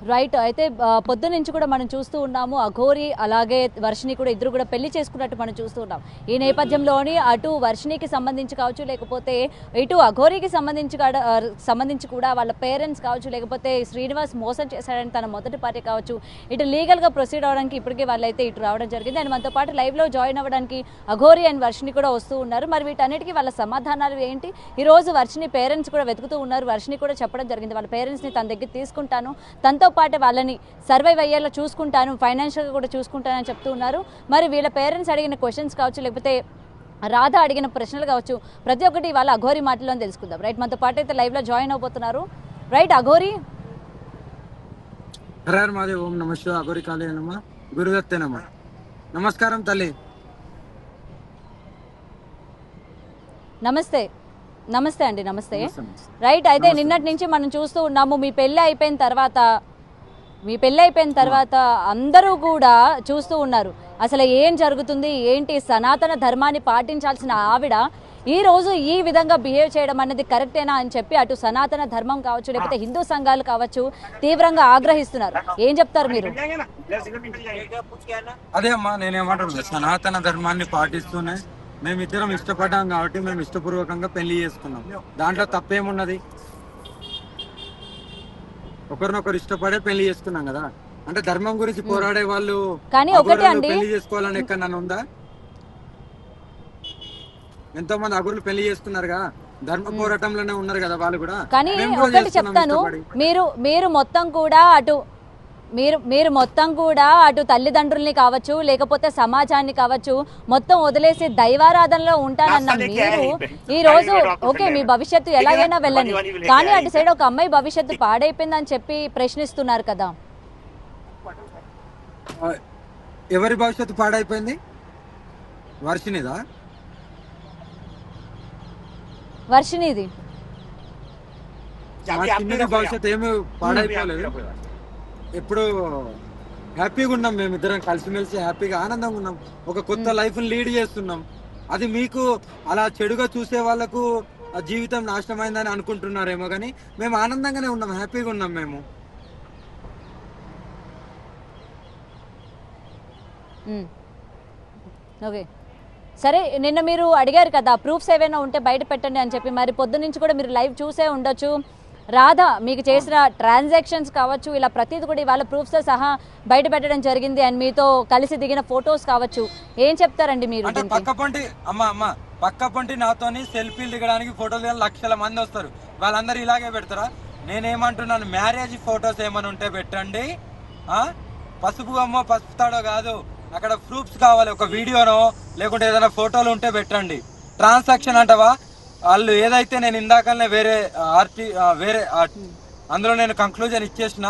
Right. అయితే పొద్దున్న నుంచి కూడా మనం చూస్తూ ఉన్నాము. అఘోరి అలాగే వర్షిని కూడా ఇద్దరు కూడా పెళ్లి చేసుకున్నట్టు మనం చూస్తూ ఉన్నాం. ఈ నేపథ్యంలోని అటు వర్షినికి సంబంధించి కావచ్చు, లేకపోతే ఇటు అఘోరికి సంబంధించి కూడా వాళ్ళ పేరెంట్స్ కావచ్చు, లేకపోతే శ్రీనివాస్ మోసం చేశాడని తన మొదటి పార్టీ కావచ్చు, ఇటు లీగల్గా ప్రొసీడ్ అవ్వడానికి ఇప్పటికే వాళ్ళైతే ఇటు రావడం జరిగింది. అండ్ మనతో పాటు లైవ్లో జాయిన్ అవ్వడానికి అఘోరి అండ్ వర్షిని కూడా వస్తూ ఉన్నారు. మరి వీటన్నిటికీ వాళ్ళ సమాధానాలు ఏంటి? ఈ రోజు వర్షిని పేరెంట్స్ కూడా వెతుకుతూ ఉన్నారు. వర్షిని కూడా చెప్పడం జరిగింది, వాళ్ళ పేరెంట్స్ని తన దగ్గర తీసుకుంటాను, తనతో పాటు వాళ్ళని సర్వైవ్ అయ్యేలా చూసుకుంటాను, ఫైనాన్షియల్గా కూడా చూసుకుంటానని చెప్తూ ఉన్నారు. మరి వీళ్ళ పేరెంట్స్ అడిగిన క్వశ్చన్స్ కావచ్చు, లేకపోతే రాధ అడిగిన ప్రశ్నలు కావచ్చు, ప్రతి ఒక్కటి వాళ్ళ అఘోరి మాటలో తెలుసుకుందాం. రైట్, మనతో పాటు అయితే లైవ్లో జాయిన్ అవబోతున్నారు. రైట్ అఘోరి. హర మాదే ఓం నమ శివ అఘోరి కాళీ నమ గురుదత్తే నమ. నమస్కారం తల్లి. నమస్తే. నమస్తే అండి. నమస్తే. రైట్, అయితే నిన్నటి నుంచి మనం చూస్తూ ఉన్నాము, మీ పెళ్ళి అయిపోయిన తర్వాత అందరూ కూడా చూస్తూ ఉన్నారు అసలు ఏం జరుగుతుంది ఏంటి. సనాతన ధర్మాన్ని పాటించాల్సిన ఆవిడ ఈ రోజు ఈ విధంగా బిహేవ్ చేయడం అనేది కరెక్టేనా అని చెప్పి అటు సనాతన ధర్మం కావచ్చు, లేకపోతే హిందూ సంఘాలు కావచ్చు తీవ్రంగా ఆగ్రహిస్తున్నారు. ఏం చెప్తారు మీరు? అదే అమ్మా, నేనేమంటున్నా, సనాతన ధర్మాన్ని పాటిస్తూనే మేమిద్దరం ఇష్టపడ్డాం కాబట్టి మేము ఇష్టపూర్వకంగా పెళ్లి చేసుకున్నాం. దాంట్లో తప్పేమున్నది? ఒకరినొకరు ఇష్టపడే పెళ్లి చేసుకున్నాం కదా. అంటే ధర్మం గురించి పోరాడే వాళ్ళు కానీ ఒకటే అండి, పెళ్లి చేసుకోవాలని ఎక్కడ నన్ను ఉందా? ఎంతో మంది అగురులు పెళ్లి చేసుకున్నారుగా, ధర్మ పోరాటంలోనే ఉన్నారు కదా వాళ్ళు కూడా. కానీ ఒకటి చెప్తాను, మీరు మొత్తం కూడా అటు తల్లిదండ్రుల్ని కావచ్చు, లేకపోతే సమాజాన్ని కావచ్చు మొత్తం వదిలేసి దైవారాధనలో ఉంటానన్న మీరు ఈ రోజు ఓకే మీ భవిష్యత్తు ఎలాగైనా వెళ్ళండి, కానీ అటు సైడ్ ఒక అమ్మాయి భవిష్యత్తు పాడైపోయిందని చెప్పి ప్రశ్నిస్తున్నారు కదా. ఎవరి భవిష్యత్తు పాడైపోయింది? వర్షినిదా? వర్షినిది. భవిష్యత్తు ఏమి పాడైపోలేదు. ఎప్పుడు హ్యాపీగా ఉన్నాం, మేమిద్దరం కలిసిమెలిసి హ్యాపీగా ఆనందంగా ఉన్నాం, ఒక కొత్త లైఫ్ లీడ్ చేస్తున్నాం. అది మీకు అలా చెడుగా చూసే వాళ్ళకు జీవితం నాశనమైందని అనుకుంటున్నారేమో, కానీ మేము ఆనందంగానే ఉన్నాం, హ్యాపీగా ఉన్నాం మేము. ఓకే సరే, నిన్న మీరు అడిగారు కదా ప్రూఫ్స్ ఏవైనా ఉంటే బయట పెట్టండి అని చెప్పి. మరి పొద్దు నుంచి కూడా మీరు లైవ్ చూసే ఉండొచ్చు. రాధ మీకు చేసిన ట్రాన్సాక్షన్స్ కావచ్చు, ఇలా ప్రతిదీ కూడా ఇవాళ ప్రూఫ్స్తో సహా బయట పెట్టడం జరిగింది. అండ్ మీతో కలిసి దిగిన ఫొటోస్ కావచ్చు. ఏం చెప్తారండి మీరు? పక్క పొంటి నాతోని సెల్ఫీలు దిగడానికి ఫోటోలు దిగడానికి లక్షల మంది వస్తారు, వాళ్ళందరూ ఇలాగే పెడతారా? నేనేమంటున్నాను, మ్యారేజ్ ఫొటోస్ ఏమైనా ఉంటే పెట్టండి. పసుపు అమ్మో పసుపు తాడో కాదు, అక్కడ ప్రూఫ్స్ కావాలి, ఒక వీడియోనో లేకుంటే ఏదైనా ఫోటోలు ఉంటే పెట్టండి. ట్రాన్సాక్షన్ అంటవా? వాళ్ళు ఏదైతే నేను ఇందాకనే వేరే అందులో నేను కంక్లూజన్ ఇచ్చేసిన,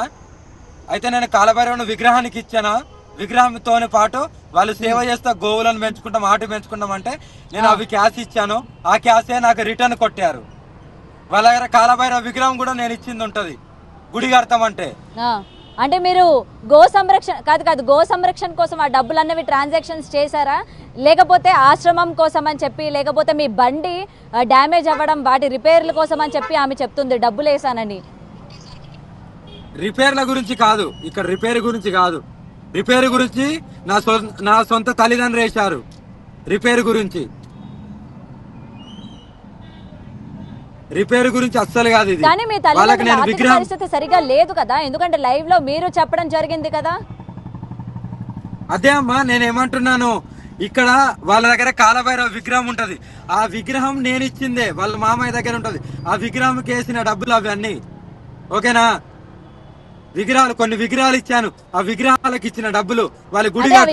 అయితే నేను కాలభైరవుని విగ్రహానికి ఇచ్చానా, విగ్రహంతో పాటు వాళ్ళు సేవ చేస్తా గోవులను పెంచుకుంటాం, ఆట పెంచుకుంటాం అంటే నేను అవి క్యాష్ ఇచ్చాను, ఆ క్యాషే నాకు రిటర్న్ కొట్టారు. వాళ్ళ దగ్గర కాలభైరవ విగ్రహం కూడా నేను ఇచ్చింది ఉంటది గుడి కడతాం అంటే మీరు గో సంరక్షణ కోసం ఆ డబ్బులు అన్నవి ట్రాన్సాక్షన్స్ చేశారా, లేకపోతే ఆశ్రమం కోసం అని చెప్పి, లేకపోతే మీ బండి డ్యామేజ్ అవ్వడం వాటి రిపేర్ల కోసం అని చెప్పి ఆమె చెప్తుంది డబ్బులు వేసానని? రిపేర్ల గురించి కాదు, ఇక్కడ రిపేర్ గురించి కాదు. రిపేర్ గురించి నా సొంత తల్లిదండ్రులు వేశారు. రిపేర్ గురించి అస్సలు కాదు ఇది. కానీ మీ తల్లిదండ్రుల పరిస్థితి సరిగా లేదు కదా, ఎందుకంటే లైవ్ లో మీరు చెప్పడం జరిగింది కదా. అదే అమ్మా, నేనేమంటున్నాను, ఇక్కడ వాళ్ళ దగ్గర కాలభైరవ విగ్రహం ఉంటది, ఆ విగ్రహం నేను ఇచ్చిందే, వాళ్ళ మామయ్య దగ్గర ఉంటది. ఆ విగ్రహం వేసిన డబ్బులు అవన్నీ ఓకేనా? కొన్ని విగ్రహాలు ఇచ్చాను, ఆ విగ్రహాలకు ఇచ్చిన డబ్బులు వాళ్ళ గుడి కాదు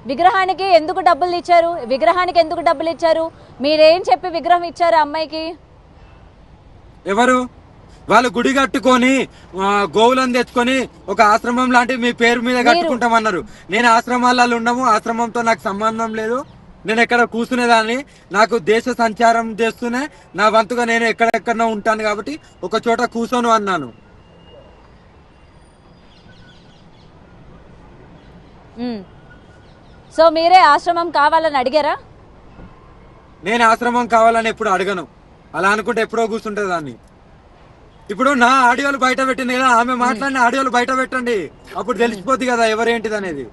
విగ్రహానికి ఎందుకు డబ్బులు ఇచ్చారు? విగ్రహానికి ఎందుకు డబ్బులు ఇచ్చారు? మీరేం చెప్పి విగ్రహం ఇచ్చారు అమ్మాయికి? ఎవరు? వాళ్ళు గుడి కట్టుకొని గోవులను తెచ్చుకొని ఒక ఆశ్రమం లాంటివి మీ పేరు మీద కట్టుకుంటామన్నారు. నేను ఆశ్రమాలలో ఉండము, ఆశ్రమంతో నాకు సంబంధం లేదు. నేను ఎక్కడ కూర్చునేదాన్ని, నాకు దేశ సంచారం చేస్తూనే నా వంతుగా నేను ఎక్కడెక్కడో ఉంటాను కాబట్టి ఒక చోట కూర్చోను అన్నాను. సో మీరే ఆశ్రమం కావాలని అడిగారా? నేను ఆశ్రమం కావాలని ఎప్పుడు అడగను, అలా అనుకుంటే ఎప్పుడో కూర్చుంటే దాన్ని. ఇప్పుడు నా ఆడియోలు బయట పెట్టింది కదా, ఆమె మాట్లాడిన ఆడియోలు బయట పెట్టండి, అప్పుడు తెలిసిపోద్ది కదా ఎవరేంటిది అనేది.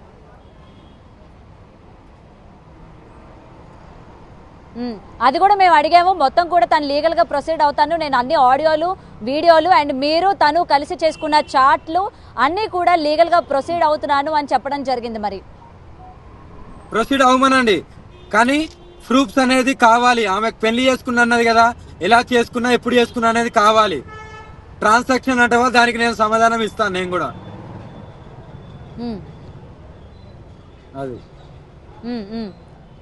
అది కూడా మేము అడిగాము. మొత్తం కూడా తను లీగల్గా ప్రొసీడ్ అవుతాను, నేను అన్ని ఆడియోలు వీడియోలు అండ్ మీరు తను కలిసి చేసుకున్న చాట్లు అన్నీ కూడా లీగల్గా ప్రొసీడ్ అవుతున్నాను అని చెప్పడం జరిగింది. మరి ప్రొసీడ్ అవ్వమనండి, కానీ ప్రూఫ్స్ అనేది కావాలి. ఆమెకు పెళ్లి చేసుకున్నా అన్నది కదా, ఎలా చేసుకున్నా ఎప్పుడు చేసుకున్నా అనేది కావాలి. ట్రాన్సాక్షన్ అంటే దానికి నేను సమాధానం ఇస్తాను నేను కూడా. అది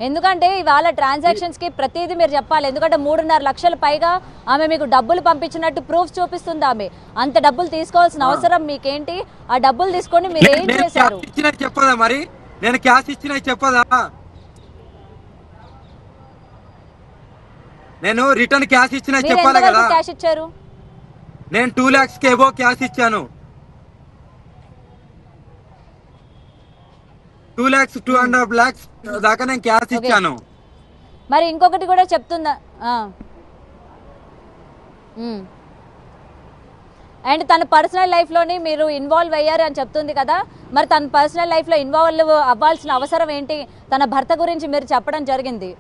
ఎందుకంటే ఇవాళ ట్రాన్సాక్షన్స్ కి ప్రతిదీ మీరు చెప్పాలి. ఎందుకంటే 3.5 లక్షల పైగా ఆమె మీకు డబ్బులు పంపించినట్టు ప్రూఫ్ చూపిస్తుంది. ఆమె అంత డబ్బులు తీసుకోవాల్సిన అవసరం మీకేంటి? ఆ డబ్బులు తీసుకొని మీరు ఏం చేశారు? చెప్పదా మరి, నేను క్యాష్ ఇచ్చిన చెప్పదా? నేను రిటర్న్ క్యాష్ ఇచ్చిన చెప్పాలి కదా. క్యాష్ ఇచ్చారు? నేను 2 lakhs కి ఏవో క్యాష్ ఇచ్చాను. 2 lakhs 2.5 lakhs దాకా నేను క్యాష్ ఇచ్చాను. మరి ఇంకొకటి కూడా చెప్తుందా? అండ్ తన పర్సనల్ లైఫ్ లోని మీరు ఇన్వాల్వ్ అయ్యారు అని చెప్తుంది కదా, మరి తన పర్సనల్ లైఫ్ లో ఇన్వాల్వ్ అవ్వాల్సిన అవసరం ఏంటి? తన భర్త గురించి మీరు చెప్పడం జరిగింది.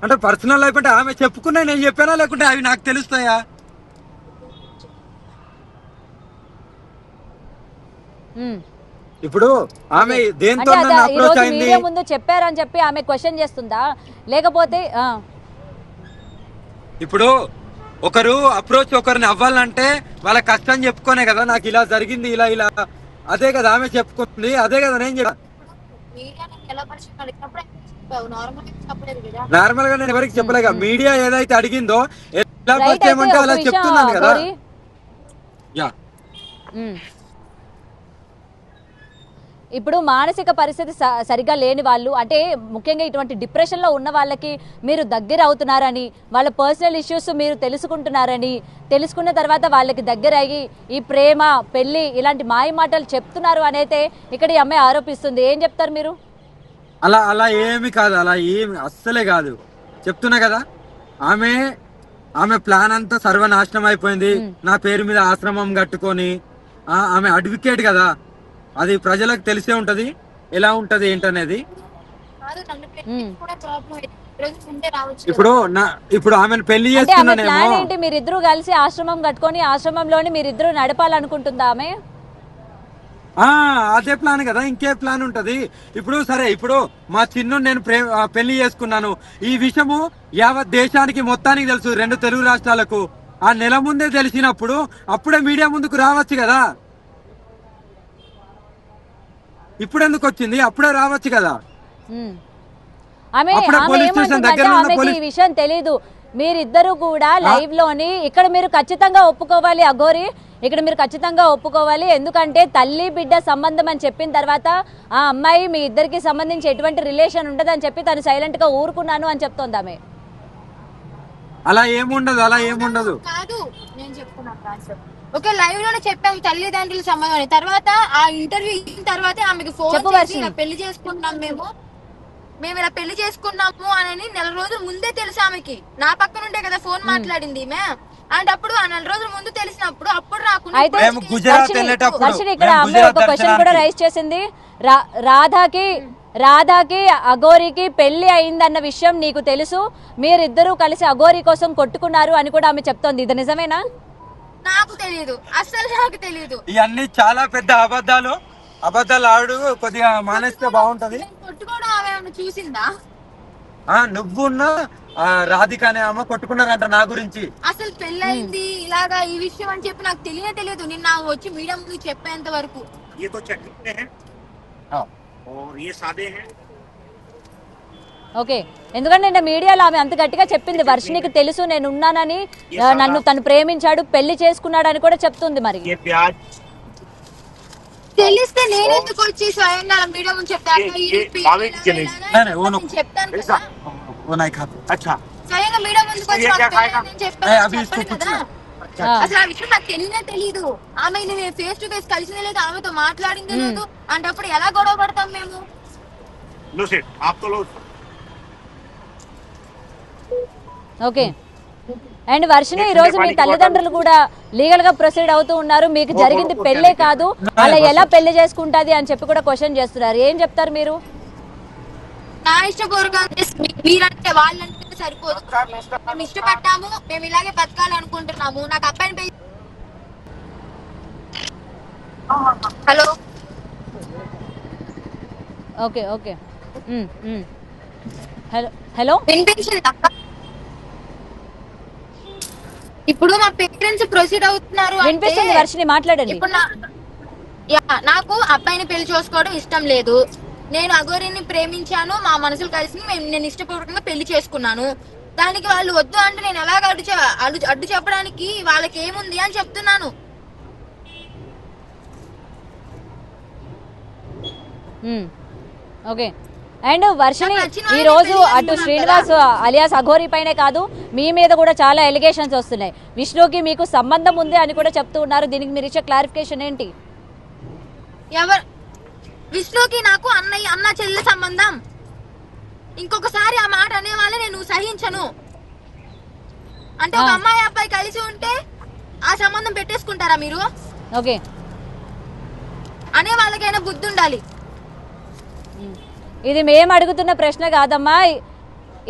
అంటే పర్సనల్ లైఫ్ అంటే ఆమె చెప్పుకున్నా నేను చెప్పానా, లేకుంటే అవి నాకు తెలుస్తాయా? ఇప్పుడు ఆమె దేంతో అప్రోచ్ అయింది? మీడియా ముందు చెప్పారని చెప్పి ఆమె క్వశ్చన్ చేస్తుందా, లేకపోతే ఇప్పుడు ఒకరు అప్రోచ్ ఒకరిని అవ్వాలంటే వాళ్ళ కష్టం చెప్పుకోనే కదా, నాకు ఇలా జరిగింది ఇలా ఇలా, అదే కదా ఆమె చెప్పుకుంది, అదే కదా నేను నార్మల్ గా నేను ఎవరికి చెప్పలేక. మీడియా ఏదైతే అడిగిందో ఎలా పరిచయం అంటే అలా చెప్తున్నాను కదా. ఇప్పుడు మానసిక పరిస్థితి సరిగా లేని వాళ్ళు, అంటే ముఖ్యంగా ఇటువంటి డిప్రెషన్లో ఉన్న వాళ్ళకి మీరు దగ్గర అవుతున్నారని, వాళ్ళ పర్సనల్ ఇష్యూస్ మీరు తెలుసుకుంటున్నారని, తెలుసుకున్న తర్వాత వాళ్ళకి దగ్గర అయ్యి ఈ ప్రేమ పెళ్లి ఇలాంటి మాయ మాటలు చెప్తున్నారు అనేది ఇక్కడ ఈ అమ్మాయి ఆరోపిస్తుంది. ఏం చెప్తారు మీరు? అలా అలా ఏమి కాదు, అలా ఏమి అస్సలే కాదు. చెప్తున్నా కదా, ఆమె ప్లాన్ అంతా సర్వనాశనం అయిపోయింది. నా పేరు మీద ఆశ్రమం కట్టుకొని, ఆమె అడ్వకేట్ కదా, అది ప్రజలకు తెలిసే ఉంటది ఎలా ఉంటది ఏంటనేది. ఇప్పుడు ఆమెను పెళ్లి చేసుకున్నానేంటి? మీరిద్దరు కలిసి ఆశ్రమం కట్టుకొని ఆశ్రమంలోని మీరిద్దరు నడపాలనుకుంటుందా ఆమె? అదే ప్లాన్ కదా, ఇంకే ప్లాన్ ఉంటది. ఇప్పుడు సరే, ఇప్పుడు మా చిన్ను నేను పెళ్లి చేసుకున్నాను, ఈ విషయము యావత్ దేశానికి మొత్తానికి తెలుసు, 2 తెలుగు రాష్ట్రాలకు. ఆ నెల ముందే తెలిసినప్పుడు అప్పుడే మీడియా ముందుకు రావచ్చు కదా. ఇప్పుడు ఎందుకు వచ్చింది? అప్పుడే రావచ్చు కదా. ఈ విషయం తెలీదు. మీరిద్దరు కూడా లైవ్ లోని ఇక్కడ మీరు ఖచ్చితంగా ఒప్పుకోవాలి అఘోరి, ఇక్కడ మీరు ఖచ్చితంగా ఒప్పుకోవాలి. ఎందుకంటే తల్లి బిడ్డ సంబంధం అని చెప్పిన తర్వాత ఆ అమ్మాయి మీ ఇద్దరికి సంబంధించి ఎటువంటి రిలేషన్ ఉండదని చెప్పి తను సైలెంట్ గా ఊరుకున్నాను అని చెప్తోంది ఆమె. అలా ఏముండదు, అలా ఏముండదు. కాదు, నేను చెప్తున్నాను. ఓకే, లైవ్ లోనే చెప్పాము తల్లిదండ్రుల సంబంధం. తర్వాత ఆ ఇంటర్వ్యూ ఇచ్చిన తర్వాత ఆమెకి ఫోన్ చేసి పెళ్లి చేసుకుంటున్నాం మేము ఇలా పెళ్లి చేసుకున్నాము అని నెల రోజుల ముందే తెలుసు ఆమెకి. నా పక్కన ఉంటే కదా ఫోన్ మాట్లాడింది ఈమె. అంటే అప్పుడు ఆ నెల రోజుల ముందు తెలిసినప్పుడు అప్పుడు రాకుండా ఇక్కడ అమ్మాయి ఒక క్వశ్చన్ కూడా రైజ్ చేసింది. రాధాకి అఘోరికి పెళ్లి అయిందన్న విషయం నీకు తెలుసు, మీరిద్దరూ కలిసి అఘోరి కోసం కొట్టుకున్నారు అని కూడా ఆమె చెప్తోంది. ఇది నిజమేనా? నాకు తెలియదు, అసలు నాకు తెలియదు. ఇవన్నీ చాలా పెద్ద అబద్ధాలు ఆడు కొద్దిగా మానేస్తే బాగుంటది. కొట్టుకోవడం ఆమె చూసిందా? నువ్వున్నా రాధిక అనే ఆమె కొట్టుకున్నారంట నా గురించి. అసలు పెళ్ళయింది ఇలాగా ఈ విషయం అని చెప్పి నాకు తెలియదు. నిన్న వచ్చి మీడియా ముందు చెప్పేంత వరకు. ఓకే, ఎందుకంటే నిన్న మీడియాలో ఆమె అంత గట్టిగా చెప్పింది, వర్షినికి తెలుసు నేను ఉన్నానని, నన్ను తను ప్రేమించాడు, పెళ్లి చేసుకున్నాడు అని కూడా చెప్తుంది. మరి తెలిస్తే నేనెందుకు వచ్చి స్వయంగా మీడియా ముందు చెప్తాను? స్వయంగా మీడియా ముందుకు వచ్చి అసలు ఆ విషయం నాకు తెలియదు. ఆమె నేను ఫేస్ టు ఫేస్ కలిసిందే లేదు, ఆమెతో మాట్లాడిందే లేదు. అంటే అప్పుడు ఎలా గొడవ పడతాం మేము? ఓకే, అండ్ వర్షిని ఈ రోజు మీ తల్లిదండ్రులు కూడా లీగల్ గా ప్రొసీడ్ అవుతూ ఉన్నారు. మీకు జరిగింది పెళ్ళే కాదు, అలా ఎలా పెళ్లి చేసుకుంటది అని చెప్పి కూడా క్వశ్చన్ చేస్తున్నారు. ఏం చెప్తారు మీరు? నా ఇష్టపూర్వకంగా మీరంటే వాళ్ళంటే సరిపోదు. మేము ఇష్టపడ్డాము, మేము ఇలాగే బతకాలనుకుంటున్నాము. నాకు అబ్బాయిని పెళ్లి. Hello okay okay hello hello వినిపించింది అక్క. ఇప్పుడు మా పేరెంట్స్ ప్రొసీడ్ అవుతున్నారు అంటే వినిపిస్తుంది వర్షిని, మాట్లాడండి. ఇప్పుడు నాకు అబ్బాయిని పెళ్లి చేసుకోవడం ఇష్టం లేదు. నేను అఘోరిని ప్రేమించాను, మా మనసులు కలిసి నేను ఇష్టపూర్వకంగా పెళ్లి చేసుకున్నాను. దానికి వాళ్ళు వద్దు అంటే నేను ఎలాగ అడ్డు చెప్పడానికి వాళ్ళకి ఏముంది అని చెప్తున్నాను. ఓకే. అండ్ వర్షిని ఈ రోజు అటు శ్రీనివాస్ అలియాస్ అఘోరి పైనే కాదు, మీ మీద కూడా చాలా ఎలిగేషన్స్ వస్తున్నాయి. విష్ణుకి మీకు సంబంధం ఉంది అని కూడా చెప్తూ ఉన్నారు. దీనికి మీరు ఇచ్చే క్లారిఫికేషన్ ఏంటి? విష్ణుకి నాకు అన్న చెల్లి సంబంధం. ఇంకొకసారి ఆ మాట అనే వాళ్ళ నేను సహించను. అంటే ఒక అమ్మాయి అబ్బాయి కలిసి ఉంటే ఆ సంబంధం పెట్టేసుకుంటారా మీరు? ఓకే, అనే వాళ్ళకైనా బుద్ధి ఉండాలి. ఇది మేము అడుగుతున్న ప్రశ్న కాదమ్మా,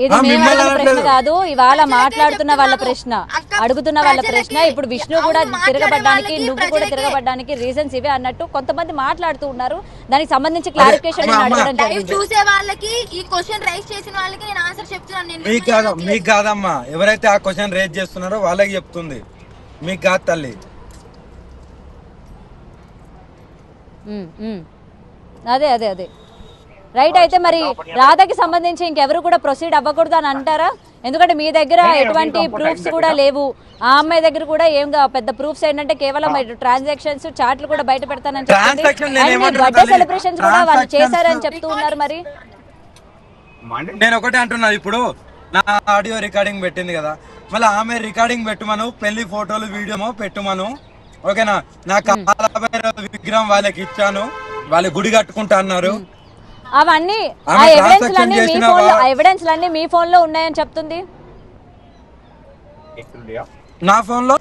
ఇది మేము అడుగుతున్న ప్రశ్న కాదు. ఇవాళ మాట్లాడుతున్న వాళ్ళ ప్రశ్న, అడుగుతున్న వాళ్ళ ప్రశ్న. ఇప్పుడు విష్ణు కూడా తిరగబడ్డానికి, నువ్వు కూడా తిరగబడ్డానికి రీజన్స్ ఇవే అన్నట్టు కొంతమంది మాట్లాడుతూ ఉన్నారు. దానికి సంబంధించి క్లారిఫికేషన్ అడగడం జరిగింది. చూసే వాళ్ళకి ఈ క్వశ్చన్ రైజ్ చేసిన వాళ్ళకి నేను ఆన్సర్ చెప్తున్నాను. మీకు కాదమ్మా, ఎవరైతే ఆ క్వశ్చన్ రైజ్ చేస్తున్నారో వాళ్ళకి చెప్తుంది, మీకు కాదు తల్లి. అదే అదే అదే రైట్. అయితే మరి రాధకి సంబంధించి ఇంకెవరు కూడా ప్రొసీడ్ అవ్వకూడదు అని అంటారా? ఎందుకంటే మీ దగ్గర ఎటువంటి ప్రూఫ్స్ కూడా లేవు, ఆ అమ్మాయి దగ్గర కూడా ఏం పెద్ద ప్రూఫ్స్ ఏంటంటే కేవలం ట్రాన్సాక్షన్స్, చాట్లు కూడా బయట పెడతానని చెప్పి బర్త్డే సెలబ్రేషన్స్ కూడా వాళ్ళు చేశారని చెప్తూ ఉన్నారు. మరి నేను ఒకటే అంటున్నా, ఇప్పుడు నా ఆడియో రికార్డింగ్ పెట్టింది కదా, మళ్ళీ ఆమె రికార్డింగ్ పెట్టమను, పెళ్లి ఫోటోలు వీడియో పెట్టమను, ఓకేనా? నా కాలభైరవ విగ్రహం వాళ్ళకి ఇచ్చాను, వాళ్ళు గుడి కట్టుకుంటా అన్నారు. అవన్నీ ఎవిడెన్స్ లన్నీ మీ ఫోన్ లో ఉన్నాయని చెప్తుంది. నా ఫోన్ లో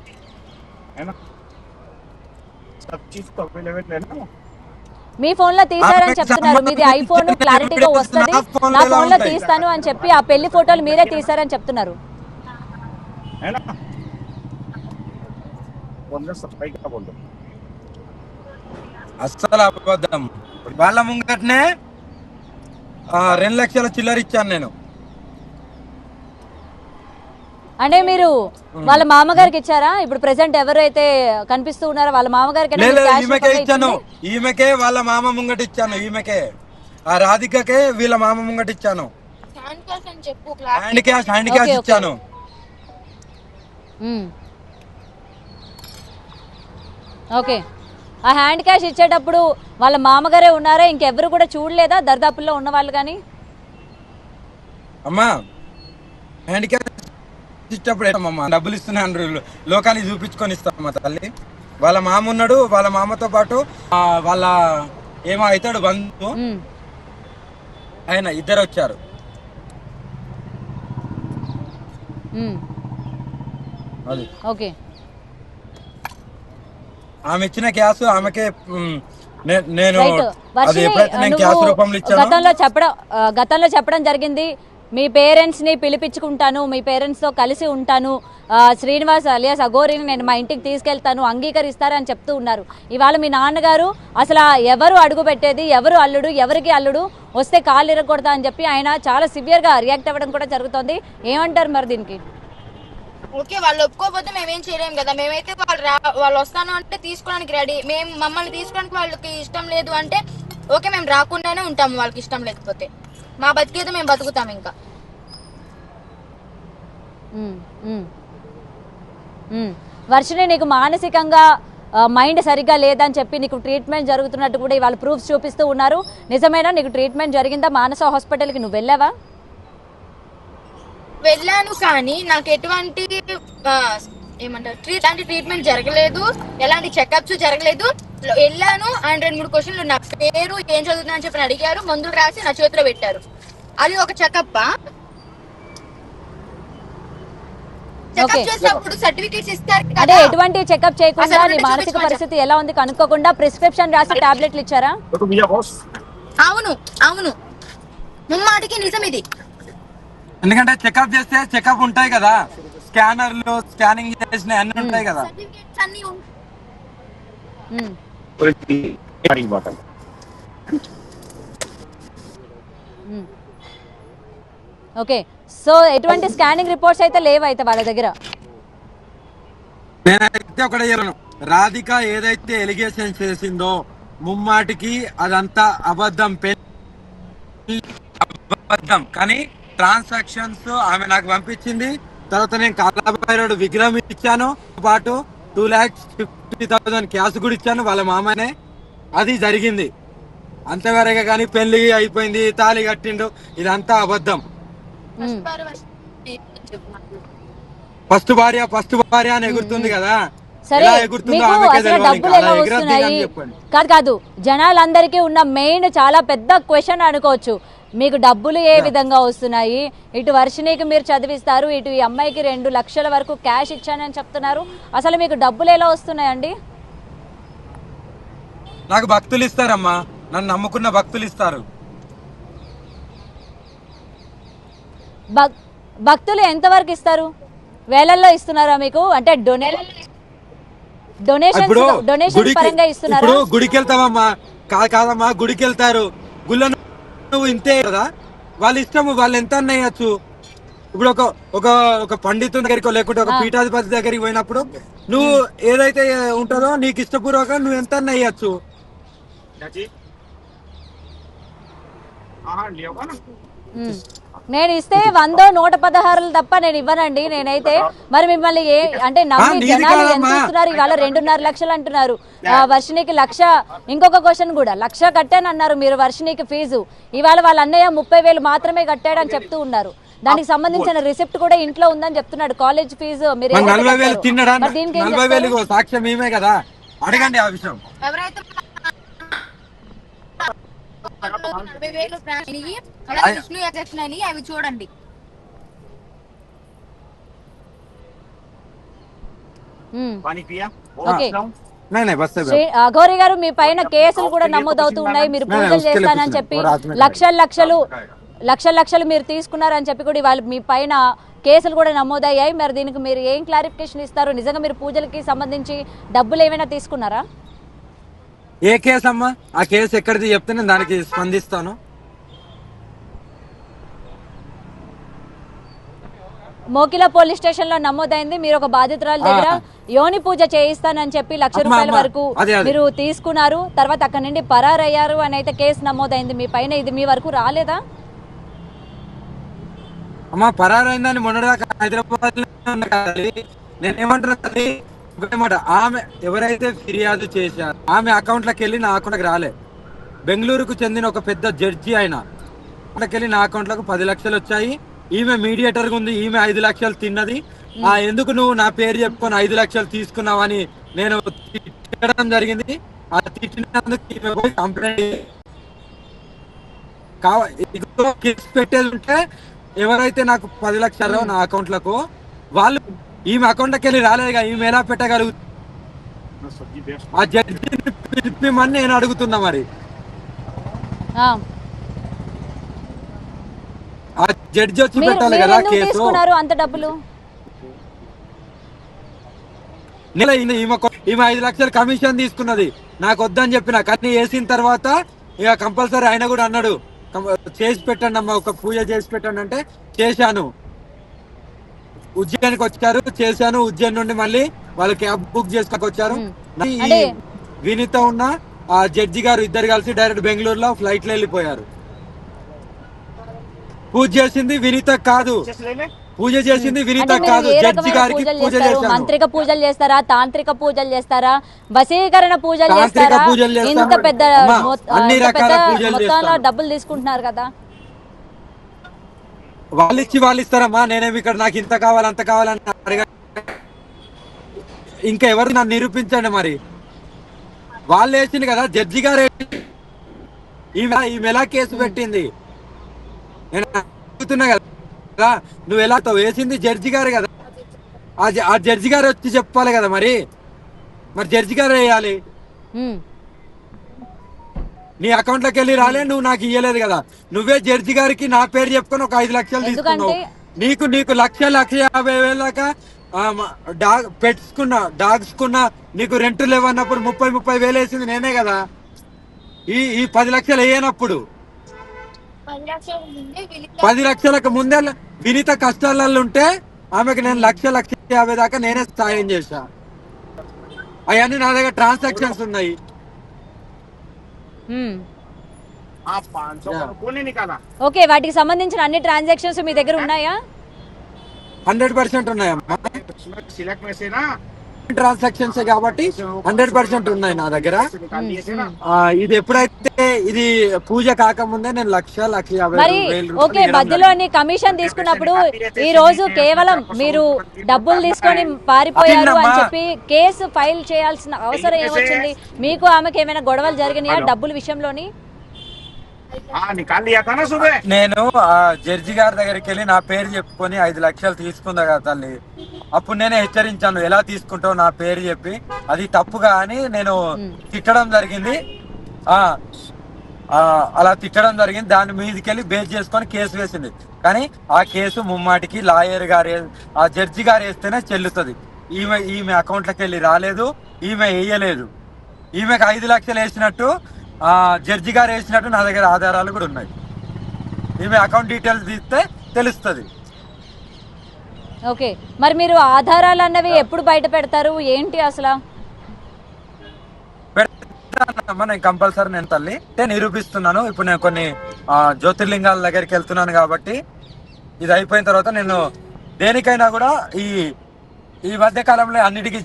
మీ ఫోన్ లో తీసారని చెప్తున్నారు. మీది ఐఫోన్, క్లారిటీగా వస్తుంది, నా ఫోన్ లో తీస్తాను అని చెప్పి ఆ పెళ్లి ఫోటోలు మీరే తీసారని చెప్తున్నారు. అస్సలు అబద్ధం. వాళ్ళ ముంగటనే 2 లక్షల చిల్లర ఇచ్చాను నేను. అంటే మీరు వాళ్ళ మామగారికి ఇచ్చారా? ఇప్పుడు ప్రెసెంట్ ఎవరైతే కనిపిస్తూ ఉన్నారో వాళ్ళ మామగారికి ఈమెకే ఇచ్చాను, ఈమెకే వాళ్ళ మామ ముంగట ఇచ్చాను, ఈమెకే ఆ రాధికకే వీళ్ళ మామ ముంగట ఇచ్చాను. హ్యాండ్ క్యాష్ ఇచ్చాను. ఓకే, ఆ హ్యాండ్ క్యాష్ ఇచ్చేటప్పుడు వాళ్ళ మామగారే ఉన్నారా? ఇంకెవరు కూడా చూడలేదా దర్దాపుల్లో ఉన్న వాళ్ళు? కానీ అమ్మా హ్యాండ్ క్యాష్ ఇచ్చేటప్పుడు ఏమమ్మా డబ్బులు ఇస్తున్నాను, లోకానికి చూపించుకొని ఇస్తామమ్మా తల్లి. వాళ్ళ మామ ఉన్నాడు, వాళ్ళ మామతో పాటు వాళ్ళ ఏమో అవుతాడు బంధువు, ఆయన ఇద్దరు వచ్చారు. అది ఓకే. ఆమె ఇచ్చిన క్యాష్ ఆమెకే నేను క్యాష్ రూపంలో ఇచ్చాను. గతంలో చెప్పడం జరిగింది, మీ పేరెంట్స్ ని పిలిపించుకుంటాను, మీ పేరెంట్స్ తో కలిసి ఉంటాను, శ్రీనివాస్ అలియాస్ అఘోరిని నేను మా ఇంటికి తీసుకెళ్తాను, అంగీకరిస్తారని చెప్తూ ఉన్నారు. ఇవాళ మీ నాన్నగారు అసలు ఎవరు అడుగు పెట్టేది, ఎవరు అల్లుడు, ఎవరికి అల్లుడు, వస్తే కాళ్ళు ఇరగొడతా అని చెప్పి ఆయన చాలా సివియర్ గా రియాక్ట్ అవ్వడం కూడా జరుగుతుంది. ఏమంటారు మరి దీనికి? ఓకే, వాళ్ళు ఒప్పుకోకపోతే మేమేం చేయలేము కదా. మేమైతే వాళ్ళు వస్తాను అంటే తీసుకోవడానికి రెడీ. మేము మమ్మల్ని తీసుకోవడానికి వాళ్ళకి ఇష్టం లేదు అంటే ఓకే, మేము రాకుండానే ఉంటాము. వాళ్ళకి ఇష్టం లేకపోతే మా బతికేదో మేము బతుకుతాం. ఇంకా వర్షిని, నీకు మానసికంగా మైండ్ సరిగ్గా లేదని చెప్పి నీకు ట్రీట్మెంట్ జరుగుతున్నట్టు కూడా ఇవాళ ప్రూఫ్స్ చూపిస్తూ ఉన్నారు. నిజమేనా? నీకు ట్రీట్మెంట్ జరిగిందా? మానస హాస్పిటల్కి నువ్వు వెళ్ళావా? వెళ్ళాను, కానీ నాకు ఎటువంటి ఏమంటారు ట్రీట్మెంట్ జరగలేదు, ఎలాంటి చెకప్స్ జరగలేదు. వెళ్ళాను అండ్ 2-3 క్వశ్చన్లు, నా పేరు ఏం చదువుతున్నా అని చెప్పి అడిగారు, మందులు రాసి నా చేతిలో పెట్టారు. అది ఒక చెకప్. చెకప్ చేసినప్పుడు సర్టిఫికేట్స్ ఇస్తారు అంటే కదా. ఎటువంటి చెకప్ చేయకుండా అసలు నీ అంటే మానసిక చూపించు పరిస్థితి ఎలా ఉంది కనుక్కోకుండా ప్రిస్క్రిప్షన్ రాసి టాబ్లెట్లు ఇచ్చారా? అవును అవును, ముమ్మాటికి నిజం ఇది. ఎందుకంటే చెకప్ చేస్తే చెకప్ ఉంటాయి కదా, స్కానర్లు స్కానింగ్ చేసిన అన్ని ఉంటాయి కదా. సర్టిఫికేట్స్ అన్ని ఉమ్. ఉమ్. ఓకే, సో ఎటువంటి స్కానింగ్ రిపోర్ట్స్ అయితే లేవు అయితే వాళ్ళ దగ్గర. నేనైతే ఒకటే చెప్పను, రాధిక ఏదైతే ఎలిగేషన్ చేసిందో ముమ్మాటికి అదంతా అబద్ధం, అబద్ధం. కానీ ట్రాన్సాక్షన్స్ ఆమె నాకు పంపించింది. తర్వాత నేను కాలాభైరవుడు విగ్రహం ఇచ్చాను, పాటు 2,50,000 క్యాష్ కూడా ఇచ్చాను వాళ్ళ మామనే. అది జరిగింది అంతవరకే. కానీ పెళ్లి అయిపోయింది, తాళి కట్టిండు, ఇదంతా అబద్ధం. ఫస్ట్ భార్య అని ఎగురుతుంది కదా, సరే, ఎలా ఎగురుతుందో మీకు ఆమెకే అసలు తెలియాలి. డబ్బులు ఇంకా ఎలా అలా ఎగరద్దు వస్తున్నాయి? అని చెప్పండి. కాదు జనాలందరికీ ఉన్న మెయిన్ చాలా పెద్ద క్వశ్చన్ అనుకోవచ్చు, మీకు డబ్బులు ఏ విధంగా వస్తున్నాయి? ఇటు వర్షినికి మీరు చదివిస్తారు, ఇటు ఈ అమ్మాయికి 2 లక్షల వరకు క్యాష్ ఇచ్చానని చెప్తున్నారు. అసలు మీకు డబ్బులు ఎలా వస్తున్నాయండి? నాకు భక్తులు ఇస్తారమ్మా, నన్ను నమ్ముకున్న భక్తులు ఇస్తారు. భక్తులు ఎంతవరకు ఇస్తారు? వేలల్లో ఇస్తున్నారా మీకు? అంటే ఇప్పుడు డొనేషన్ పరంగా ఇస్తున్నారా? ఇప్పుడు గుడికి వెళ్తావమ్మా, కాదమ్మా, గుడికి వెళ్తారు, గుళ్ళో నువ్వు ఇంతే కదా, వాళ్ళ ఇష్టము, వాళ్ళు ఎంత అన్నయ్యచ్చు. ఇప్పుడు ఒక పండితుని దగ్గరికి లేకుంటే ఒక పీఠాధిపతి దగ్గరికి పోయినప్పుడు నువ్వు ఏదైతే ఉంటుందో నీకు ఇష్టపూర్వక నువ్వు ఎంత అన్నయ్యచ్చు. నేను ఇస్తే 100 116 తప్ప నేను ఇవ్వనండి నేనైతే. మరి మిమ్మల్ని అంటే నమ్మి జనాలు ఎంత ఇస్తున్నారు? ఇవాళ 2.5 లక్షలు అంటున్నారు, వర్షినికి 1,00,000. ఇంకొక క్వశ్చన్ కూడా, 1,00,000 కట్టాను అన్నారు మీరు వర్షినికి ఫీజు. ఇవాళ వాళ్ళ అన్నయ్య 30,000 మాత్రమే కట్టాడని చెప్తూ ఉన్నారు. దానికి సంబంధించిన రిసిప్ట్ కూడా ఇంట్లో ఉందని చెప్తున్నాడు. కాలేజ్ ఫీజు మీరు 40,000 తిన్నడా? 40,000 సాక్ష్యం మేమే కదా, అడగండి ఆ విషయం. ఎవరైతే 40,000 విష్ణు ఎగ్జెక్షన్ అని అవి చూడండి. అఘోరి గారు, మీ పైన కేసులు కూడా నమోదవుతూ ఉన్నాయి. మీరు పూజలు చేస్తానని చెప్పి లక్షలు మీరు తీసుకున్నారని చెప్పి కూడా వాళ్ళు మీ పైన కేసులు కూడా నమోదయ్యాయి. మరి దీనికి మీరు ఏం క్లారిఫికేషన్ ఇస్తారు? నిజంగా మీరు పూజలకి సంబంధించి డబ్బులు ఏమైనా తీసుకున్నారా? ఏ కేసు అమ్మా? ఆ కేసు ఎక్కడిది చెప్తే నేను దానికి స్పందిస్తాను. మోకిలా పోలీస్ స్టేషన్ లో నమోదైంది. మీరు ఒక బాధితురాల దగ్గర యోని పూజ చేయిస్తానని చెప్పి 1,00,000 రూపాయల వరకు మీరు తీసుకున్నారు. తర్వాత అక్కడ నుండి పరారయ్యారు అని అయితే కేసు నమోదైంది మీ పైన. ఇది మీ వరకు రాలేదా? అమ్మా, పరారైందని మొన్నటిదాకా హైదరాబాద్ నేనేమంటున్నా, ఆమె ఎవరైతే ఫిర్యాదు చేశారు ఆమె అకౌంట్లోకి వెళ్ళి నా అకౌంట్కి రాలే. బెంగళూరుకు చెందిన ఒక పెద్ద జడ్జి ఆయన అకౌంట్లోకి వెళ్ళి నా అకౌంట్లకు 10 లక్షలు వచ్చాయి. ఈమె మీడియేటర్ ఉంది, ఈమె 5 లక్షలు తిన్నది. ఎందుకు నువ్వు నా పేరు చెప్పుకొని 5 లక్షలు తీసుకున్నావని నేను తిట్టడం జరిగింది. ఆ తిట్టినందుకు ఈమె పోయి కంప్లైంట్ పెట్టేది ఉంటే ఎవరైతే నాకు 10 లక్షలు నా అకౌంట్లకు వాళ్ళు ఈమె అకౌంట్లోకి వెళ్ళి రాలేదుగా, ఈమె ఎలా పెట్టగలుగు? ఆ జడ్జిని పిలిపిమని నేను అడుగుతున్నా. మరి ఆ జడ్జి వచ్చి పెట్టాలి కదా కేసు. అంత డబ్బులు ఈమె 5 లక్షలు కమిషన్ తీసుకున్నది, నాకు వద్దని చెప్పిన. కానీ వేసిన తర్వాత ఇక కంపల్సరీ ఆయన కూడా అన్నాడు, చేసి పెట్టండి అమ్మా, ఒక పూజ చేసి పెట్టండి అంటే చేశాను. ఉజ్జయినికి వచ్చారు, చేశాను. ఉజ్జయిన్ నుండి మళ్ళీ వాళ్ళు క్యాబ్ బుక్ చేసుకొచ్చారు. వినీత ఉన్న ఆ జడ్జి గారు ఇద్దరు కలిసి డైరెక్ట్ బెంగళూరులో ఫ్లైట్ లో వెళ్ళిపోయారు. పూజ చేసింది వినీత కాదు, పూజ చేసింది వినీత కాదు, జడ్జి గారికి పూజ చేశారు. మంత్రిక పూజలు చేస్తారా, తాంత్రిక పూజలు చేస్తారా, వశీకరణ పూజలు చేస్తారా? ఇంత పెద్ద అన్ని రకాల పూజలు చేస్తారు. డబ్బులు తీసుకుంటున్నారు కదా. వాళ్ళు ఇచ్చి వాళ్ళు ఇస్తారమ్మా. నేనేమి ఇక్కడ నాకు ఇంత కావాలి అంత కావాలని అడగ. ఇంకా ఎవరు నన్ను నిరూపించండి. మరి వాళ్ళు వేసింది కదా, జడ్జి గారు ఈమె ఎలా కేసు పెట్టింది నేను అడుగుతున్నా కదా. నువ్వు ఎలా వేసింది జడ్జి గారు కదా. ఆ జడ్జి గారు వచ్చి చెప్పాలి కదా మరి జడ్జి గారు వేయాలి. ఉమ్. నీ అకౌంట్ లోకి వెళ్ళి రాలే, నువ్వు నాకు ఇయ్యలేదు కదా. నువ్వే జడ్జి గారికి నా పేరు చెప్పుకొని ఒక 5 లక్షలు తీసుకున్నావు. ఎందుకంటే నీకు 1,50,000 దాకా డాగ్స్ కున్నా నీకు రెంట్ లేవన్నప్పుడు 30,000 వేసింది నేనే కదా. ఈ 10 లక్షలు వేయనప్పుడు 10 లక్షలకు ముందే వినీత కష్టాలలో ఉంటే ఆమెకు నేను 1,50,000 దాకా నేనే సాయం చేశా. అవన్నీ నా దగ్గర ట్రాన్సాక్షన్స్ ఉన్నాయి. ఓకే, వాటికి సంబంధించిన అన్ని ట్రాన్సాక్షన్స్ మీ దగ్గర ఉన్నాయా? 100% ఉన్నాయమ్మా. ట్రాన్సాక్షన్స్ కాబట్టి 100% ఉన్నాయి నా దగ్గర. ఇది ఎప్పుడైతే ఇది పూజ కాకముందే నేను 1,50,000 మరి ఓకే, మధ్యలో కమిషన్ తీసుకున్నప్పుడు ఈ రోజు కేవలం మీరు డబ్బులు తీసుకొని పారిపోయారు అని చెప్పి కేసు ఫైల్ చేయాల్సిన అవసరం ఏమొచ్చింది? మీకు ఆమెకి ఏమైనా గొడవలు జరిగినాయా డబ్బుల విషయంలోని? నేను జడ్జి గారి దగ్గరికి వెళ్ళి నా పేరు చెప్పుకొని 5 లక్షలు తీసుకుందా కదా తల్లి. అప్పుడు నేనే హెచ్చరించాను, ఎలా తీసుకుంటావు నా పేరు చెప్పి, అది తప్పుగా అని నేను తిట్టడం జరిగింది. అలా తిట్టడం జరిగింది. దాని మీదకెళ్ళి బేస్ చేసుకొని కేసు వేసింది. కానీ ఆ కేసు ముమ్మాటికి లాయర్ గారు ఆ జడ్జి గారు వేస్తేనే చెల్లుతుంది. ఈమె అకౌంట్లోకి వెళ్ళి రాలేదు, ఈమె వేయలేదు. ఈమెకు 5 లక్షలు వేసినట్టు జడ్జి గారు వేసినట్టు నా దగ్గర ఆధారాలు కూడా ఉన్నాయి. ఈమె అకౌంట్ డీటెయిల్స్ తీస్తే తెలుస్తుంది. ఓకే, మరి మీరు ఆధారాలు అన్నవి ఎప్పుడు బయట పెడతారు ఏంటి అసలు? నేను కంపల్సరీ నేను తల్లి నిరూపిస్తున్నాను. ఇప్పుడు నేను కొన్ని జ్యోతిర్లింగాల దగ్గరికి వెళ్తున్నాను కాబట్టి ఇది అయిపోయిన తర్వాత నేను దేనికైనా కూడా ఈ మధ్య కాలంలో అన్నిటికీ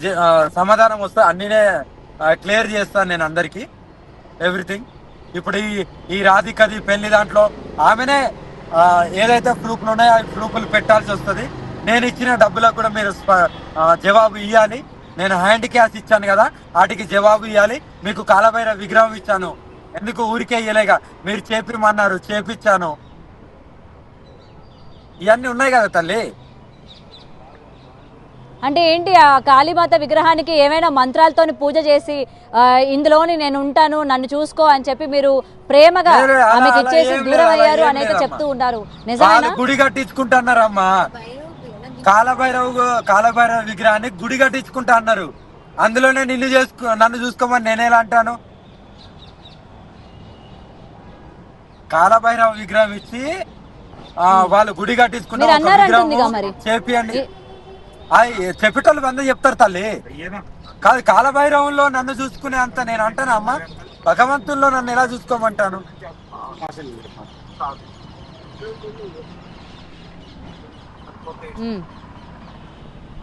సమాధానం వస్తే అన్నినే క్లియర్ చేస్తాను నేను అందరికి, ఎవ్రీథింగ్. ఇప్పుడు ఈ రాధికది పెళ్లి దాంట్లో ఆమెనే ఏదైతే ప్రూఫ్లు ఉన్నాయో ఆ ప్రూఫ్లు పెట్టాల్సి వస్తుంది. నేను ఇచ్చిన డబ్బులకు కూడా మీరు జవాబు ఇవ్వాలి. నేను హ్యాండ్ క్యాష్ ఇచ్చాను కదా, వాటికి జవాబు ఇవ్వాలి. మీకు కాలభైరవ విగ్రహం ఇచ్చాను, ఎందుకు ఊరికే ఇయ్యలేగా, మీరు చేపిమన్నారు చేపించాను. ఇవన్నీ ఉన్నాయి కదా తల్లి. అంటే ఏంటి, ఆ కాళీమాత విగ్రహానికి ఏమైనా మంత్రాలతోని పూజ చేసి ఇందులోని నేను ఉంటాను నన్ను చూసుకో అని చెప్పి మీరు ప్రేమగా ఆమెకి ఇచ్చేసి దూరం అయ్యారు అని అయితే చెప్తూ ఉన్నారు. నిజమేనా? గుడి కట్టించుకుంటున్నారమ్మా. కాలభైరవ విగ్రహాన్ని గుడి కట్టించుకుంటా అన్నారు. అందులోనే నన్ను చూసుకోమని నేనేలా అంటాను? కాలభైరవ విగ్రహం ఇచ్చి వాళ్ళు గుడి కట్టించుకుంటారు. చేపియండి చెప్పేటోళ్ళు అందరూ చెప్తారు తల్లి. కాదు, కాలభైరవంలో నన్ను చూసుకునే అంత నేను అంటానా అమ్మా? భగవంతుల్లో నన్ను ఎలా చూసుకోమంటాను?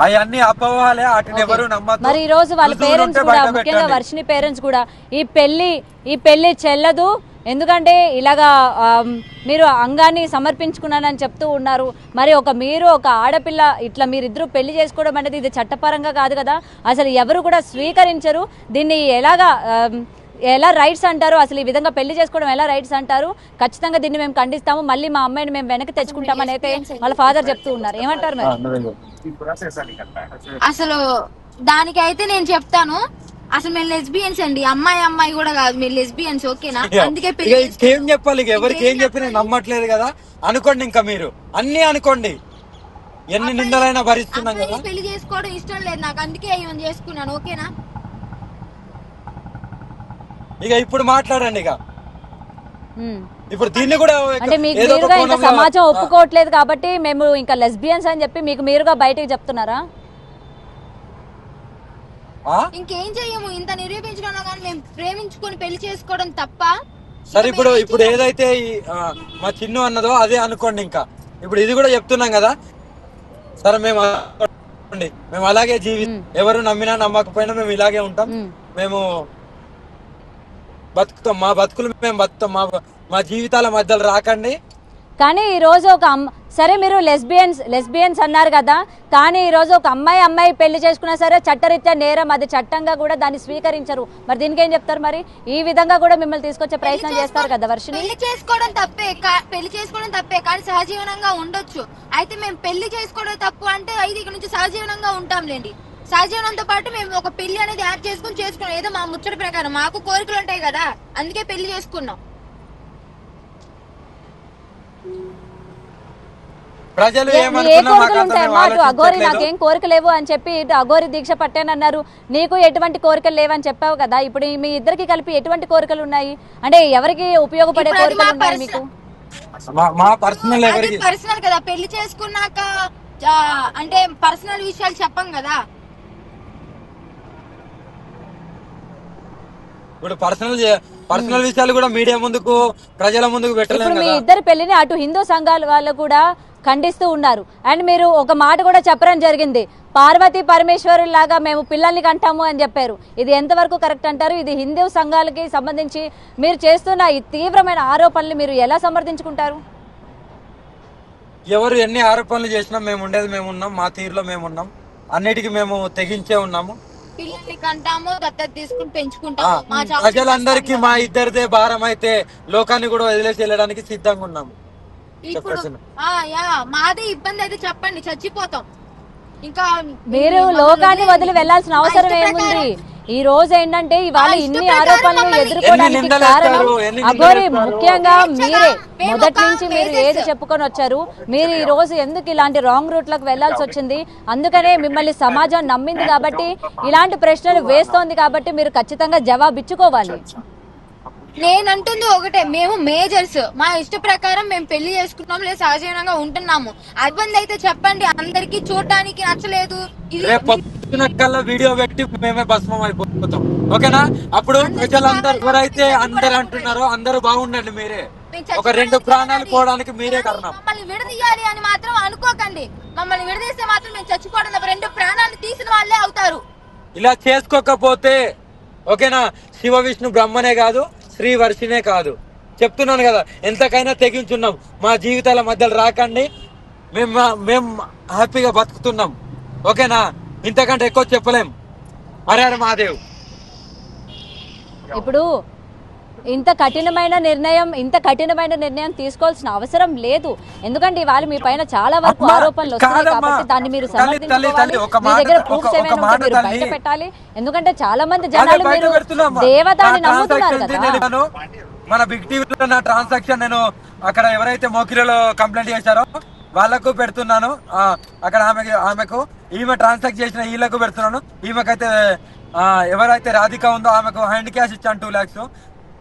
అవన్నీ అపోహలే, వాటిని ఎవరు నమ్మరు. మరి ఈ రోజు వాళ్ళ పేరెంట్స్ కూడా, ముఖ్యంగా వర్షిని పేరెంట్స్ కూడా ఈ పెళ్లి చెల్లదు, ఎందుకంటే ఇలాగా మీరు అంగాన్ని సమర్పించుకున్నానని చెప్తూ ఉన్నారు. మరి మీరు ఒక ఆడపిల్ల ఇట్లా మీరిద్దరూ పెళ్లి చేసుకోవడం అనేది ఇది చట్టపరంగా కాదు కదా, అసలు ఎవరు కూడా స్వీకరించరు దీన్ని. ఎలా రైట్స్ అంటారు అసలు? ఈ విధంగా పెళ్లి చేసుకోవడం ఎలా రైట్స్ అంటారు? ఖచ్చితంగా దీన్ని మేము ఖండిస్తాము, మళ్ళీ మా అమ్మాయిని మేము వెనక్కి తెచ్చుకుంటామని అయితే వాళ్ళ ఫాదర్ చెప్తూ ఉన్నారు. ఏమంటారు మరి? అసలు దానికైతే నేను చెప్తాను, అసలు మేము లెస్బియన్స్ అండి, అమ్మాయి కూడా కాదు, మీరు లెస్బియన్స్. ఓకేనా? అందుకే ఏం చెప్పాలి, ఎవరికి ఏం చెప్పినా నమ్మట్లేదు కదా. అనుకోండి, ఇంకా మీరు అన్ని అనుకోండి, ఎన్ని నిందలైనా భరిస్తున్నాం కదా. పెళ్లి చేసుకోవడం ఇష్టం లేదు నాకు, అందుకే ఏమని చేసుకున్నాను. ఓకేనా? ఇక ఇప్పుడు మాట్లాడండి. ఇక ఇప్పుడు దీన్ని కూడా అంటే మీకు మీరుగా ఇంకా సమాజం ఒప్పుకోవట్లేదు కాబట్టి మేము ఇంకా లెస్బియన్స్ అని చెప్పి మీకు మీరుగా బయటకు చెప్తున్నారా? ఇంకేం చెయ్యము, ఇంత నిరూపించడం కానీ మేము ప్రేమించుకొని పెళ్లి చేసుకోవడం తప్ప. సరే, ఇప్పుడు ఏదైతే మా చిన్ను అన్నదో అదే అనుకోండి. ఇంకా ఇప్పుడు ఇది కూడా చెప్తున్నాం కదా. సరే, మేము అలాగే ఎవరు నమ్మినా నమ్మకపోయినా మేము ఇలాగే ఉంటాం. మేము బతుకుతాం, మా బతుకులు మేము బతుకుతాం. మా జీవితాల మధ్యలో రాకండి. కానీ ఈరోజు సరే మీరు లెస్బియన్స్ అన్నారు కదా, కానీ ఈరోజు ఒక అమ్మాయి పెళ్లి చేసుకున్నా సరే చట్టరీత్యా నేరం, అది చట్టంగా కూడా దాన్ని స్వీకరించరు. మరి దీనికి ఏం చెప్తారు? మరి ఈ విధంగా కూడా మిమ్మల్ని తీసుకొచ్చే ప్రయత్నం చేస్తారు కదా వర్షిని. పెళ్లి చేసుకోవడం తప్పే కానీ సహజీవనంగా ఉండొచ్చు. అయితే మేము పెళ్లి చేసుకోవడం తప్పు అంటే అయితే ఇక్కడ నుంచి సహజీవనంగా ఉంటాంలేండి. సహజీవనంతో పాటు మేము ఒక పెళ్లి అనేది యాడ్ చేసుకున్నాం. ఏదో మా ముచ్చట ప్రకారం మాకు కోరికలు ఉంటాయి కదా, అందుకే పెళ్లి చేసుకున్నాం. ప్రజలు ఏ కోరికలు ఉంటాయమ్మా? అటు అఘోరి నాకేం కోరిక లేవు అని చెప్పి ఇటు అఘోరి దీక్ష పట్టానన్నారు, నీకు ఎటువంటి కోరికలు లేవని చెప్పావు కదా. ఇప్పుడు మీ ఇద్దరికి కలిపి ఎటువంటి కోరికలు ఉన్నాయి? అంటే ఎవరికి ఉపయోగపడే కోరికలు ఉన్నాయి మీకు? మా పర్సనల్ పర్సనల్ కదా, పెళ్లి చేసుకున్నాక అంటే పర్సనల్ విషయాలు చెప్పం కదా. ఇప్పుడు పర్సనల్ విషయాలు కూడా మీడియా ముందుకు, ప్రజల ముందుకు పెట్టలేదు. మీ ఇద్దరు పెళ్లిని అటు హిందూ సంఘాల వాళ్ళు కూడా ఖండిస్తూ ఉన్నారు. అండ్ మీరు ఒక మాట కూడా చెప్పడం జరిగింది, పార్వతీ పరమేశ్వరుల లాగా మేము పిల్లల్ని కంటాము అని చెప్పారు. ఇది ఎంతవరకు కరెక్ట్ అంటారు? ఇది హిందూ సంఘాలకి సంబంధించి మీరు చేస్తున్న ఈ తీవ్రమైన ఆరోపణలు మీరు ఎలా సమర్థించుకుంటారు? ఎవరు ఎన్ని ఆరోపణలు చేసినా మేము ఉండేది మేము ఉన్నాం, మా తీరులో మేము ఉన్నాం, అన్నిటికీ మేము తెగించే ఉన్నాము. పిల్లల్ని కంటాము, దత్తత తీసుకుని పెంచుకుంటాము. ప్రజలందరికీ మా ఇద్దరిదే భారం అయితే లోకాన్ని కూడా వదిలేసి వెళ్ళడానికి సిద్ధంగా ఉన్నాము. ఇప్పుడు మాదే ఇబ్బంది అయితే చెప్పండి, చచ్చిపోతాం. ఇంకా మీరు లోకాన్ని వదిలి వెళ్లాల్సిన అవసరం ఏముంది? ఈ రోజు ఏంటంటే ఇవాళ ఇన్ని ఆరోపణలు ఎదుర్కోవడానికి కారణం అఘోరి, ముఖ్యంగా మీరే. మొదటి నుంచి మీరు ఏది చెప్పుకొని వచ్చారు, మీరు ఈ రోజు ఎందుకు ఇలాంటి రాంగ్ రూట్ లకు వెళ్లాల్సి వచ్చింది? అందుకనే మిమ్మల్ని సమాజం నమ్మింది కాబట్టి, ఇలాంటి ప్రశ్నలు వేస్తోంది కాబట్టి మీరు ఖచ్చితంగా జవాబు ఇచ్చుకోవాలి. నేనంటుంది ఒకటే, మేము మేజర్స్, మా ఇష్ట ప్రకారం మేము పెళ్లి చేసుకున్నాం, లేదా సహజీవనంగా ఉంటున్నాము. ఇబ్బంది అయితే చెప్పండి, అందరికి చూడటానికి నచ్చలేదు. కల్లా వీడియో పెట్టి మేమే భస్మం అయిపోతాం, ఓకేనా? అప్పుడు ప్రజలందరూ ఎవరైతే అందరు అంటున్నారో అందరూ బాగుండండి, మీరే ఒక 2 ప్రాణాలు పోవడానికి మీరే కారణం. మమ్మల్ని విడదీయాలి అని మాత్రం అనుకోకండి. మమ్మల్ని విడదీస్తే మాత్రం మేము చచ్చిపోవడం 2 ప్రాణాలు తీసిన వాళ్ళే అవుతారు. ఇలా చేసుకోకపోతే ఓకేనా, శివ విష్ణు బ్రహ్మనే కాదు, శ్రీ వర్షినే కాదు, చెప్తున్నాను కదా, ఎంతకైనా తెగించున్నాం. మా జీవితాల మధ్యలో రాకండి, మేము హ్యాపీగా బతుకుతున్నాం, ఓకేనా? ఇంతకంటే ఎక్కువ చెప్పలేం. హర హర మహాదేవ్. ఇప్పుడు ఇంత కఠినమైన నిర్ణయం తీసుకోవాల్సిన అవసరం లేదు. ఎందుకంటే ఇవాళ మీ పైన చాలా వరకు ఆరోపణలు వస్తున్నాయి కాబట్టి దాన్ని మీరు సమర్థించుకోవాలి. మీ దగ్గర ప్రూఫ్స్ ఏమైనా ఉంటే మీరు బయట పెట్టాలి. ఎందుకంటే చాలా మంది జనాలు మీరు దేవతాన్ని నమ్ముతున్నారు కదా. మన బిగ్ టీవీలో నా ట్రాన్సాక్షన్ నేను అక్కడ ఎవరైతే మోకిలలో కంప్లైంట్ చేశారో వాళ్ళకు పెడుతున్నాను. అక్కడ ఆమెకు ఈమె ట్రాన్సాక్ట్ చేసిన వీళ్ళకు పెడుతున్నాను. ఈమెకైతే ఎవరైతే రాధిక ఉందో ఆమెకు హ్యాండ్ క్యాష్ ఇచ్చాను 2 lakhs.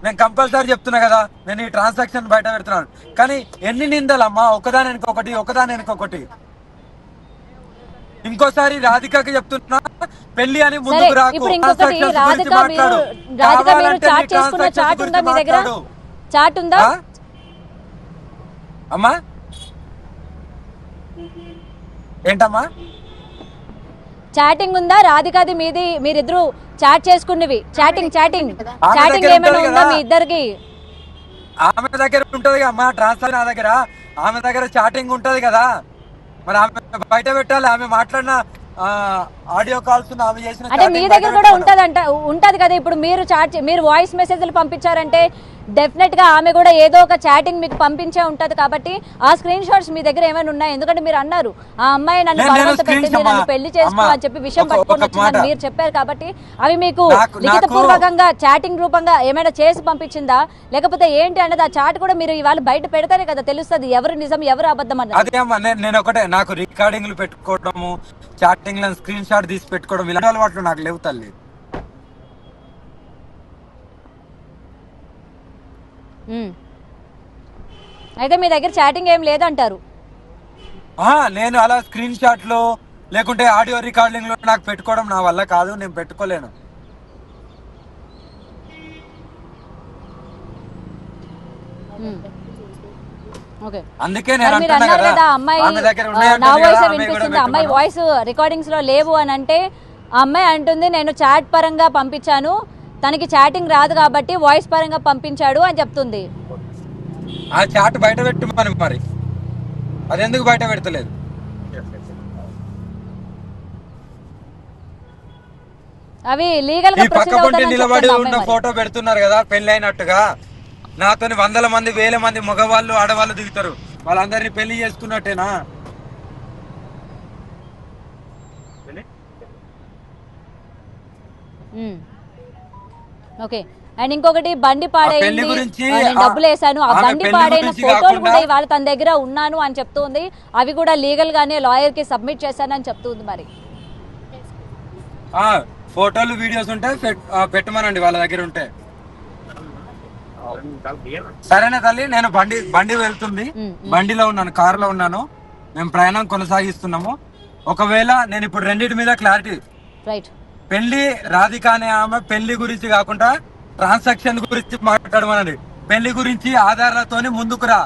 నేను కంపల్సరీ చెప్తున్నా కదా, నేను ఈ ట్రాన్సాక్షన్ బయట పెడుతున్నాను. కానీ ఎన్ని నిందలమ్మా, ఒకదాని వెనుకొకటి. ఇంకోసారి రాధికకి చెప్తున్నా, పెళ్లి అని ముందుకు రాకు, అమ్మా. ఏంటమ్మా చాటింగ్ ఉందా? రాధికాది మీది, మీరిద్దరు చాట్ చేసుకున్నవి, చాటింగ్ ఏమైనా ఉందా మీ ఇద్దరికి? ఆమె దగ్గర ఉంటది అమ్మా ట్రాన్స్ఫర్, నా దగ్గర ఆమె దగ్గర చాటింగ్ ఉంటది కదా, మరి ఆమె బయట పెట్టాలి. ఆమె మాట్లాడిన ఆడియో కాల్స్ ఆమె చేసిన అంటే మీ దగ్గర కూడా ఉంటది కదా. ఇప్పుడు మీరు వాయిస్ మెసేజ్లు పంపించారంటే డెఫినెట్ గా ఆమె కూడా ఏదో ఒక చాటింగ్ మీకు పంపించే ఉంటది కాబట్టి ఆ స్క్రీన్ షాట్స్ మీ దగ్గర ఏమైనా ఉన్నాయి? ఎందుకంటే మీరు అన్నారు ఆ అమ్మాయి నన్ను బలవంత పెట్టింది, నన్ను పెళ్లి చేసుకో అని చెప్పి విషయం పట్టుకొని వచ్చిందని మీరు చెప్పారు కాబట్టి అవి మీకు లిఖిత పూర్వకంగా చాటింగ్ రూపంగా ఏమైనా చేసి పంపించిందా, లేకపోతే ఏంటి అన్నది ఆ చాట్ కూడా మీరు ఇవాళ బయట పెడతారే కదా తెలుస్తుంది ఎవరు నిజం ఎవరు అబద్ధం అన్నది. అదే అమ్మా, నేను ఒకటే, నాకు రికార్డింగ్లు పెట్టుకోవడము, చాటింగ్ లో స్క్రీన్ షాట్ తీసి పెట్టుకోవడం ఇలాంటి అలవాట్లు నాకు లేవు తల్లి. అయితే మీ దగ్గర చాటింగ్ ఏం లేదంటారు? నేను అలా స్క్రీన్ షాట్ లో లేకుంటే ఆడియో రికార్డింగ్ లో నాకు పెట్టుకోవడం నా వల్ల కాదు, నేను పెట్టుకోలేను. అందుకే అమ్మాయి వాయిస్ రికార్డింగ్స్ లో లేవు అని అంటే ఆ అమ్మాయి అంటుంది నేను చాట్ పరంగా పంపించాను, తనకి చాటింగ్ రాదు కాబట్టి వాయిస్ పరంగా పంపించాడు అని చెప్తుంది. ఆ చాట్ బయట పెట్టు మరి అది ఎందుకు బయట పెడతలేదు? అవి లీగల్ ఈ పక్క పొంటి నిలబడి ఉన్న ఫోటో పెడుతున్నారు కదా పెళ్లి అయినట్టుగా, నాతోని వందల మంది వేల మంది మగవాళ్ళు ఆడవాళ్ళు దిగుతారు, వాళ్ళందరినీ పెళ్లి చేసుకున్నట్టేనా? ఓకే. అండ్ ఇంకొకటి బండి పాడైంది, గురించి నేను డబ్బులు వేసాను, ఆ బండి పాడైన ఫోటోలు కూడా ఇవాళ తన దగ్గర ఉన్నాను అని చెప్తుంది. అవి కూడా లీగల్ గానే లాయర్ కి సబ్మిట్ చేశానని చెప్తుంది. మరి ఫోటోలు వీడియోస్ ఉంటే పెట్టమనండి వాళ్ళ దగ్గర ఉంటే. సరేనా తల్లి, నేను బండి వెళ్తుంది, బండిలో ఉన్నాను, కారులో ఉన్నాను, మేము ప్రయాణం కొనసాగిస్తున్నాము. ఒకవేళ నేను ఇప్పుడు రెండింటి మీద క్లారిటీ, రైట్, పెళ్లి రాధిక అనే ఆమె పెళ్లి గురించి కాకుండా ట్రాన్సాక్షన్ గురించి మాట్లాడమనండి. పెళ్లి గురించి ఆధారాలతోని ముందుకురా.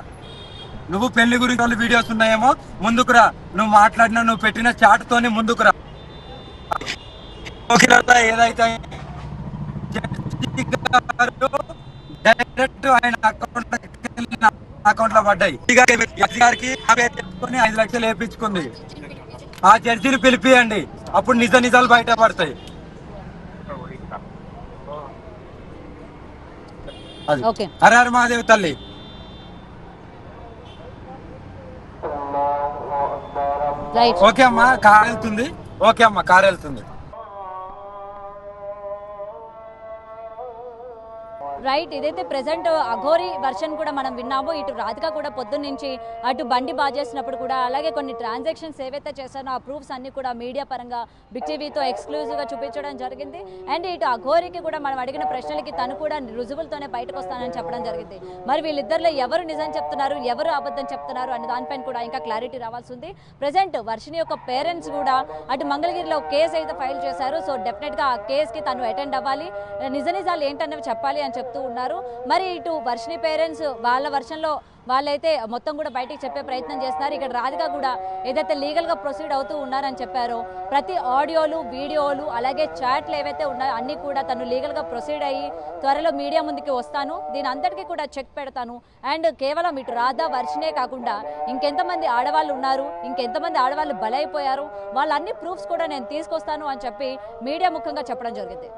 నువ్వు పెళ్లి గురించి వీడియోస్ ఉన్నాయేమో ముందుకురా, నువ్వు మాట్లాడిన నువ్వు పెట్టిన చాట్ తోని ముందుకురా. ఏదైతే డైరెక్ట్ ఆయన అకౌంట్ లో పడ్డాయి, గారికి 5 లక్షలు వేయించుకుంది. ఆ జడ్జిని పిలిపియండి, అప్పుడు నిజాలు బయటపడతాయి. హర హర మహాదేవ్ తల్లి. ఓకే అమ్మా, కార్ వెళ్తుంది. ఓకే అమ్మా, కార్ వెళ్తుంది. రైట్, ఇదైతే ప్రెసెంట్ అఘోరి వర్షన్ కూడా మనం విన్నాము. ఇటు రాధిక కూడా పొద్దున్న నుంచి అటు బండి బాజేసినప్పుడు కూడా, అలాగే కొన్ని ట్రాన్సాక్షన్స్ ఏవైతే చేశానో ఆ ప్రూఫ్స్ అన్ని కూడా మీడియా పరంగా బిగ్ టీవీతో ఎక్స్క్లూజివ్గా చూపించడం జరిగింది. అండ్ ఇటు అఘోరికి కూడా మనం అడిగిన ప్రశ్నలకి తను కూడా రుజువులతోనే బయటకు వస్తానని చెప్పడం జరిగింది. మరి వీళ్ళిద్దరిలో ఎవరు నిజం చెప్తున్నారు, ఎవరు అబద్ధం చెప్తున్నారు అనే దానిపైన కూడా ఇంకా క్లారిటీ రావాల్సి ఉంది. ప్రెసెంట్ వర్షిని యొక్క పేరెంట్స్ కూడా అటు మంగళగిరిలో కేసు అయితే ఫైల్ చేశారు. సో డెఫినెట్గా ఆ కేసుకి తను అటెండ్ అవ్వాలి, నిజాలు ఏంటన్నవి చెప్పాలి అని చెప్తూ ఉన్నారు. మరి ఇటు వర్షిని పేరెంట్స్ వాళ్ళ వర్షన్లో వాళ్ళైతే మొత్తం కూడా బయటికి చెప్పే ప్రయత్నం చేస్తున్నారు. ఇక్కడ రాధిక కూడా ఏదైతే లీగల్గా ప్రొసీడ్ అవుతూ ఉన్నారని చెప్పారో ప్రతి ఆడియోలు, వీడియోలు, అలాగే చాట్లు ఏవైతే ఉన్నాయో అన్నీ కూడా తను లీగల్గా ప్రొసీడ్ అయ్యి త్వరలో మీడియా ముందుకి వస్తాను, దీని అంతటికీ కూడా చెక్ పెడతాను. అండ్ కేవలం ఇటు రాధా వర్షినే కాకుండా ఇంకెంతమంది ఆడవాళ్ళు ఉన్నారు, ఇంకెంతమంది ఆడవాళ్ళు బలైపోయారు, వాళ్ళన్ని ప్రూఫ్స్ కూడా నేను తీసుకొస్తాను అని చెప్పి మీడియా ముఖంగా చెప్పడం జరిగింది.